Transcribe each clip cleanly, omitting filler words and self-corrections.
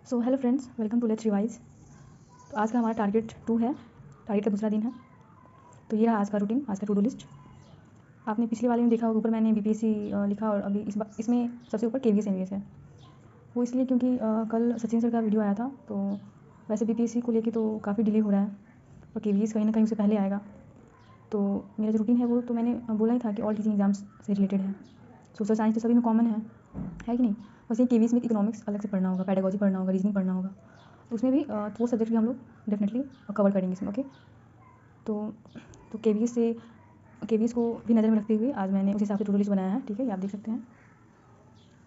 So hello friends, welcome to let's revise. तो आज का हमारा टारगेट 2 है। टारगेट का दूसरा दिन है। तो ये रहा आज का रूटीन, आज का टू डू लिस्ट। आपने पिछले वाले में देखा होगा, ऊपर मैंने बीपीएससी लिखा और अभी इसमें सबसे ऊपर केवीएस एमवीएस है। वो इसलिए क्योंकि कल सचिन सर का वीडियो आया था। तो वैसे बीपीएससी को लेके तो काफ़ी डिले हो रहा है और केवीएस कहीं ना कहीं उससे पहले आएगा। तो मेरा जो रूटीन है वो तो मैंने बोला ही था कि ऑल टीचिंग एग्जाम्स से रिलेटेड है। सोशल साइंस तो सभी में कॉमन है कि नहीं। बस ये केवीएस में इकोनॉमिक्स अलग से पढ़ना होगा, पेडागोजी पढ़ना होगा, रीजनिंग पढ़ना होगा। तो उसमें भी वो सब्जेक्ट भी हम लोग डेफिनेटली कवर करेंगे इसमें। ओके, तो केवीएस को भी नज़र में रखते हुए आज मैंने उस हिसाब से टू डू लिस्ट बनाया है। ठीक है, ये आप देख सकते हैं।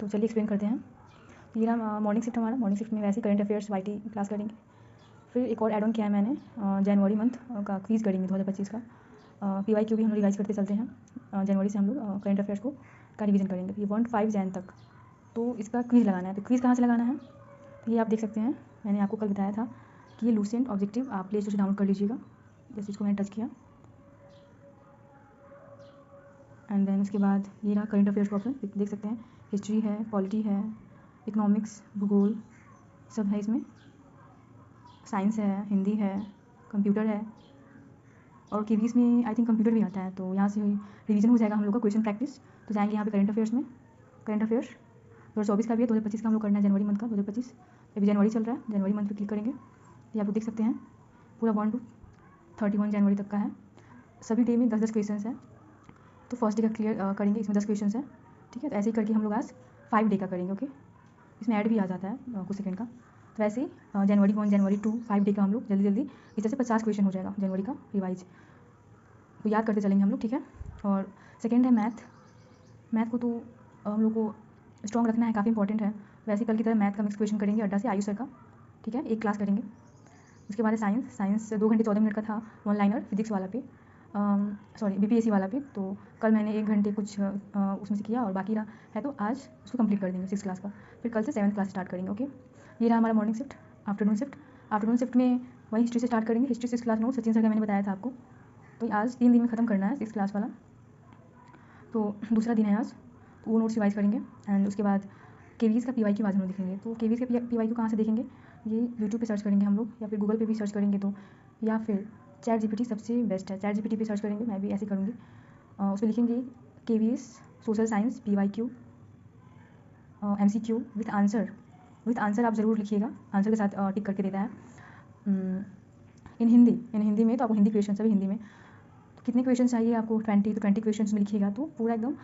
तो चलिए एक्सप्लेन करते हैं। ये रहा मॉर्निंग शिफ्ट हमारा। मॉर्निंग शिफ्ट में वैसे करंट अफेयर्स वाईटी क्लास करेंगे। फिर एक और एड ऑन किया है मैंने, जनवरी मंथ का क्विज़ करेंगे 2025 का। पीवाईक्यू भी हम लोग रिवाइज करते चलते हैं। जनवरी से हम लोग करंट अफेयर्स का रिवीजन करेंगे। ये 1-5 जैन तक तो इसका क्विज़ लगाना है। तो क्विज़ कहाँ से लगाना है, तो ये आप देख सकते हैं। मैंने आपको कल बताया था कि ये लूसेंट ऑब्जेक्टिव आप प्ले स्टोर से डाउनलोड कर लीजिएगा। जैसे इसको मैंने टच किया एंड देन उसके बाद ये रहा करंट अफेयर्स का ऑप्शन, देख सकते हैं। हिस्ट्री है, पॉलिटी है, इकोनॉमिक्स, भूगोल सब है इसमें। साइंस है, हिंदी है, कंप्यूटर है और केवीएस में आई थिंक कंप्यूटर भी आता है। तो यहाँ से रिवीजन हो जाएगा हम लोग का, क्वेश्चन प्रैक्टिस। तो जाएंगे यहाँ पे करंट अफेयर्स में। करंट अफेयर्स 2024 का भी है, 2025 का हम लोग करना है, जनवरी मंथ का 2025। अभी जनवरी चल रहा है, जनवरी मंथ पे क्लिक करेंगे। ये आप लोग देख सकते हैं पूरा 1 to 31 जनवरी तक का है। सभी डे में 10-10 क्वेश्चन है। तो फर्स्ट डे का क्लियर करेंगे, इसमें 10 क्वेश्चन है। ठीक है, तो ऐसे ही करके हम लोग आज 5 डे का करेंगे। ओके, इसमें ऐड भी आ जाता है कुछ सेकंड का। तो वैसे ही जनवरी 1, जनवरी 2, 5 डे का हम लोग जल्दी जल्दी इस तरह से 50 क्वेश्चन हो जाएगा जनवरी का रिवाइज। तो याद करते चलेंगे हम लोग। ठीक है, और सेकेंड है मैथ को तो हम लोग को स्ट्रॉन्ग रखना है, काफ़ी इंपॉर्टेंट है। वैसे कल की तरह मैथ का मिक्स क्वेश्चन करेंगे अड्डा से, आयुष सर का। ठीक है, एक क्लास करेंगे। उसके बाद है साइंस 2 घंटे 14 मिनट का था, 1 लाइनर फिजिक्स वाला पे, सॉरी बीपीएससी वाला पे। तो कल मैंने 1 घंटे कुछ उसमें से किया और बाकी रहा है तो आज उसको कंप्लीट कर देंगे 6 क्लास का। फिर कल से 7th क्लास स्टार्ट करेंगे। ओके, ये रहा हमारा मॉर्निंग शिफ्ट। आफ्टरनून शिफ्ट में वही हिस्ट्री से स्टार्ट करेंगे। History 6 class note Sachin sir का मैंने बताया था आपको। तो आज 3 दिन में ख़त्म करना है 6 क्लास वाला। तो दूसरा दिन है आज, तो वो नोट्स रिवाइज करेंगे। एंड उसके बाद केवीएस का पीवाईक्यू आज हम लोग देखेंगे। तो केवीएस का पीवाईक्यू कहाँ से देखेंगे, ये यूट्यूब पे सर्च करेंगे हम लोग, या फिर गूगल पे भी सर्च करेंगे, तो या फिर चैट जीपीटी सबसे बेस्ट है। चैट जीपीटी पे सर्च करेंगे, मैं भी ऐसे करूँगी। उसमें लिखेंगे KVS social science PYQ MCQ with answer आप ज़रूर लिखिएगा, आंसर के साथ टिक करके देता है। इन हिंदी में तो आपको हिंदी क्वेश्चन सभी हिंदी में। तो कितने क्वेश्चन चाहिए आपको, 20, तो 20 क्वेश्चन में लिखिएगा। तो पूरा एकदम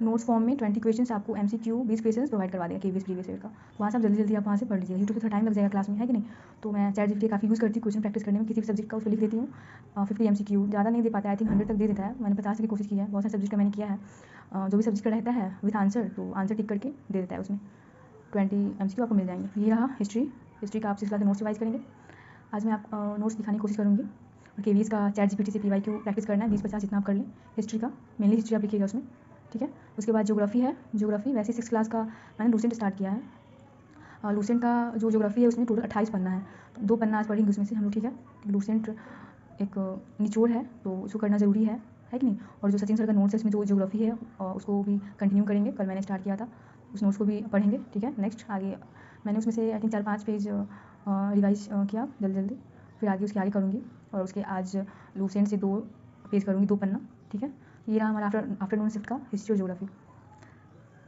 नोट्स फॉर्म में 20 क्वेश्चन आपको एमसीक्यू 20 क्वेश्चन प्रोवाइड करवा देगा केवीएस प्रीवियस ईयर का। तो वहाँ से आप जल्दी जल्दी आप वहाँ से पढ़ लीजिए। यूट्यूब पे थोड़ा टाइम लग जाएगा क्लास में, है कि नहीं। तो मैं चैट जीपीटी काफ़ी यूज़ करती हूँ क्वेश्चन प्रैक्टिस करने में, किसी भी सब्जेक्ट का उसको लिख देती हूँ। 50 एमसीक्यू ज़्यादा नहीं दे पाता, आई थिंक 100 तक दे देता है। मैंने 50 की कोशिश की है, बहुत सारे सब्जेक्ट का मैंने किया है। जो भी सब्जेक्ट का रहता है विथ आंसर, तो आंसर टिक करके दे देता है उसमें। 20 एमसीक्यू आपको मिल जाएंगे। ये रहा हिस्ट्री का आप 6 क्लास नोट्स रिवाइज करेंगे। आज मैं आप नोट्स दिखाने की कोशिश करूँगी। और केवीएस का चैट जीपीटी से पीवाईक्यू प्रैक्टिस करना है, 20-50 जितना आप कर लें। हिस्ट्री का मेनली हिस्ट्री आप लिखिएगा उसमें। ठीक है, उसके बाद ज्योग्राफी है। ज्योग्राफी वैसे 6 क्लास का मैंने लूसेंट स्टार्ट किया है। लूसेंट का जो ज्योग्राफी है उसमें टोटल 28 पन्ना है, तो 2 पन्ना आज पढ़ेंगे उसमें से हम लोग। ठीक है, लूसेंट एक निचोड़ है तो उसको करना ज़रूरी है कि नहीं। और जो सचिन सर का नोट्स है उसमें जो ज्योग्राफी है उसको भी कंटिन्यू करेंगे, कल मैंने स्टार्ट किया था, उस नोट्स को भी पढ़ेंगे। ठीक है, नेक्स्ट आगे मैंने उसमें से आई थिंक 4-5 पेज रिवाइज किया जल्दी, फिर आगे उसके आगे करूँगी। और उसके आज लूसेंट से 2 पेज करूँगी, 2 पन्ना। ठीक है, ये रहा हमारा आफ्टरनून शिफ्ट का हिस्ट्री और ज्योग्राफी।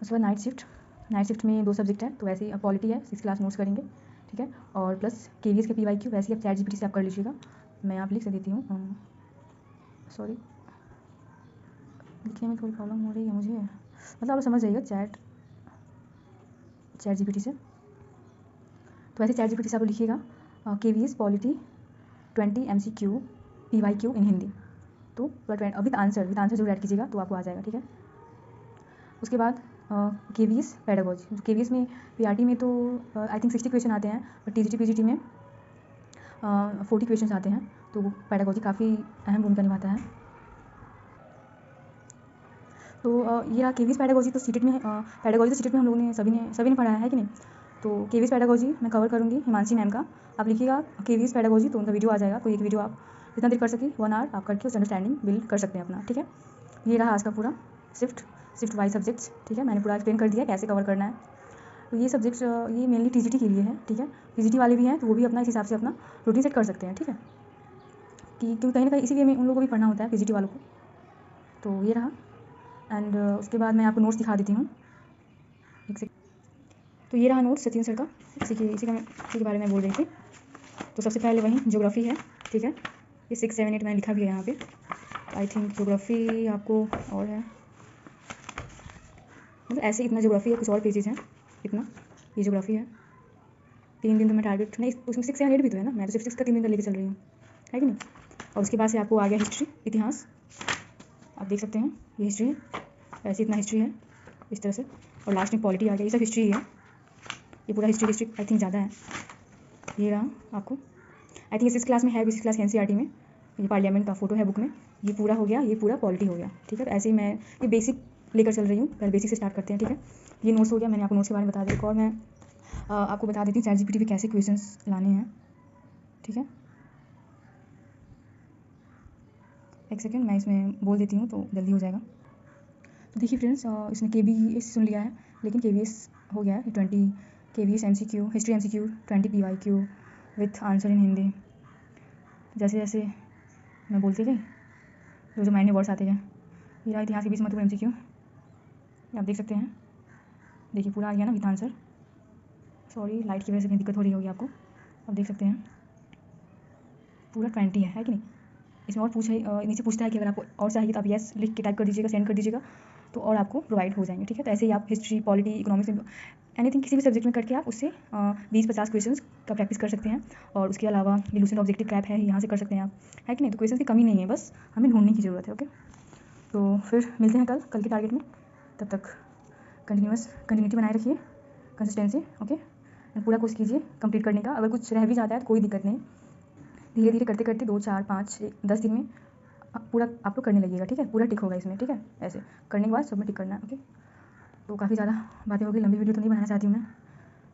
उसके बाद नाइट शिफ्ट में 2 सब्जेक्ट है, तो वैसे ही पॉलिटी है, 6 क्लास नोट्स करेंगे। ठीक है, और प्लस केवीएस के पीवाईक्यू वैसे ही आप चैट जीपीटी से आप कर लीजिएगा। मैं आप लिख से देती हूँ, सॉरी लिखने में थोड़ी प्रॉब्लम हो रही है मुझे, मतलब आप समझ जाइएगा चैट जीपीटी से। तो वैसे चैट जीपीटी से आप लिखिएगा केवीएस पॉलिटी 20 एमसीक्यू पीवाईक्यू इन हिंदी, तो पूरा विथ आंसर जरूर ऐड कीजिएगा तो आपको आ जाएगा। ठीक है, उसके बाद केवीएस पेडागोजी। केवीएस में पीआरटी में तो आई थिंक 60 क्वेश्चन आते हैं, और टीजीटी पीजीटी में 40 क्वेश्चन आते हैं। तो वो पेडागोजी काफ़ी अहम भूमिका निभाता है। तो ये रहा केवीएस पेडागोजी। तो सीटेट में पेडागोजी तो सीटेट में हम लोगों ने सभी ने पढ़ा है कि नहीं। तो केवीएस पेडागोजी मैं कवर करूँगी हिमांशी मैम का। आप लिखिएगा केवीएस पेडागोजी तो उनका वीडियो आ जाएगा, कोई एक वीडियो आप जितना देर कर सके 1 आवर आप करके उस अंडरस्टैंडिंग बिल्ड कर सकते हैं अपना। ठीक है, ये रहा आज का पूरा शिफ्ट वाइज सब्जेक्ट्स। ठीक है, मैंने पूरा एक्सप्लेन कर दिया कैसे कवर करना है। तो ये सब्जेक्ट ये मेनली टीजीटी के लिए है, ठीक है। टीजीटी वाले भी हैं तो वो भी अपना इस हिसाब से अपना रूटीन सेट कर सकते हैं, ठीक है। कि क्योंकि कहीं ना कहीं इसीलिए उन लोगों को भी पढ़ना होता है पीजीटी वालों को। तो ये रहा। एंड उसके बाद मैं आपको नोट्स दिखा देती हूँ। तो ये रहा नोट्स सचिन सर का, इसी के बारे में बोल रही थी। तो सबसे पहले वहीं ज्योग्राफी है, ठीक है। ये 6, 7, 8 मैंने लिखा भी है यहाँ पे। आई थिंक ज्योग्राफी आपको और है, मतलब ऐसे इतना ज्योग्राफी है, कुछ और पेजेस हैं इतना। ये ज्योग्राफी है। 3 दिन तो मैं टारगेट नहीं, उसमें 6, 7, 8 भी तो है ना, मैं तो सिर्फ 6 का 3 दिन का लेके चल रही हूँ, है कि नहीं। और उसके बाद से आपको आ गया हिस्ट्री, इतिहास, आप देख सकते हैं ये हिस्ट्री है, ऐसे इतना हिस्ट्री है इस तरह से। और लास्ट में पॉलिटी आ गया, ये सब हिस्ट्री है। ये पूरा हिस्ट्री आई थिंक ज़्यादा है। ये रहा आपको, आई थिंक 6 क्लास में है भी, 6 क्लास एनसीईआरटी में। ये पार्लियामेंट का फोटो है बुक में। ये पूरा हो गया, ये पूरा पॉलिटी हो गया, ठीक है। तो ऐसे ही मैं ये बेसिक लेकर चल रही हूँ, पहले बेसिक से स्टार्ट करते हैं, ठीक है। ये नोट्स हो गया, मैंने आपको नोट्स के बारे में बता दिया। और मैं आपको बता देती हूँ ChatGPT पे कैसे क्वेश्चंस लाने हैं, ठीक है। एक सेकेंड मैं इसमें बोल देती हूँ तो जल्दी हो जाएगा। तो देखिए फ्रेंड्स, इसने KVS सुन लिया है, लेकिन KVS हो गया है 20 KVS MCQ, history MCQ 20 PYQ with answer in Hindi. जैसे जैसे मैं बोलती गई, जो माइंड में वर्ड्स आते गए। मेरा इतिहास के 20 महत्वपूर्ण MCQ आप देख सकते हैं। देखिए पूरा आ गया ना विथ आंसर। सॉरी लाइट की वजह से दिक्कत हो रही होगी आपको। आप देख सकते हैं पूरा 20 है कि नहीं। इसमें और नीचे पूछता है कि अगर आपको और चाहिए तो आप येस लिख के टाइप कर दीजिएगा, सेंड कर दीजिएगा, तो और आपको प्रोवाइड हो जाएंगे, ठीक है। तो ऐसे ही आप हिस्ट्री, पॉलिटी, इकोनॉमिक्स, एनीथिंग किसी भी सब्जेक्ट में करके आप उससे 20-50 क्वेश्चंस का प्रैक्टिस कर सकते हैं। और उसके अलावा ये लूसेंट ऑब्जेक्टिव क्रैप है, यहाँ से कर सकते हैं आप, है कि नहीं। तो क्वेश्चन की कमी नहीं है, बस हमें ढूंढने की ज़रूरत है, ओके। तो फिर मिलते हैं कल के टारगेट में। तब तक कंटिन्यूटी बनाए रखिए, कंसिस्टेंसी, ओके। पूरा कोर्स कीजिए कंप्लीट करने का। अगर कुछ रह भी जाता है तो कोई दिक्कत नहीं, धीरे धीरे करते करते 2, 4, 5, 10 दिन में पूरा आप लोग करने लगिएगा, ठीक है। पूरा टिक होगा इसमें, ठीक है। ऐसे करने के बाद सब में टिक करना है, ओके। तो काफ़ी ज़्यादा बातें होगी, लंबी वीडियो तो नहीं बनाना चाहती हूँ मैं,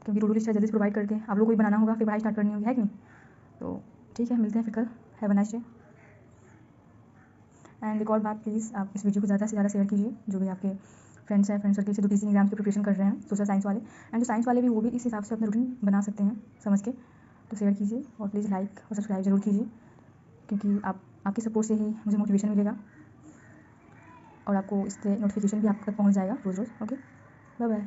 क्योंकि टू डू लिस्ट जल्दी से प्रोवाइड करके आप लोग को भी बनाना होगा, फिर पढ़ाई स्टार्ट करनी होगी, है कि नहीं। तो ठीक है, मिलते हैं फिर कल। Have a nice day. And एक और बात, प्लीज़ आप इस वीडियो को ज़्यादा से ज़्यादा शेयर कीजिए, जो भी आपके फ्रेंड्स हैं, फ्रेंड सर्कल से जो टीचिंग एग्जाम्स की प्रिपरेशन कर रहे हैं, सोशल साइंस वाले। एंड जो साइंस वाले भी, वो भी इस हिसाब से अपना रूटीन बना सकते हैं समझ के। तो शेयर कीजिए और प्लीज़ लाइक और सब्सक्राइब जरूर कीजिए, क्योंकि आपके सपोर्ट से ही मुझे मोटिवेशन मिलेगा और आपको इससे नोटिफिकेशन भी आप तक पहुँच जाएगा रोज़ रोज़, ओके। Bye bye.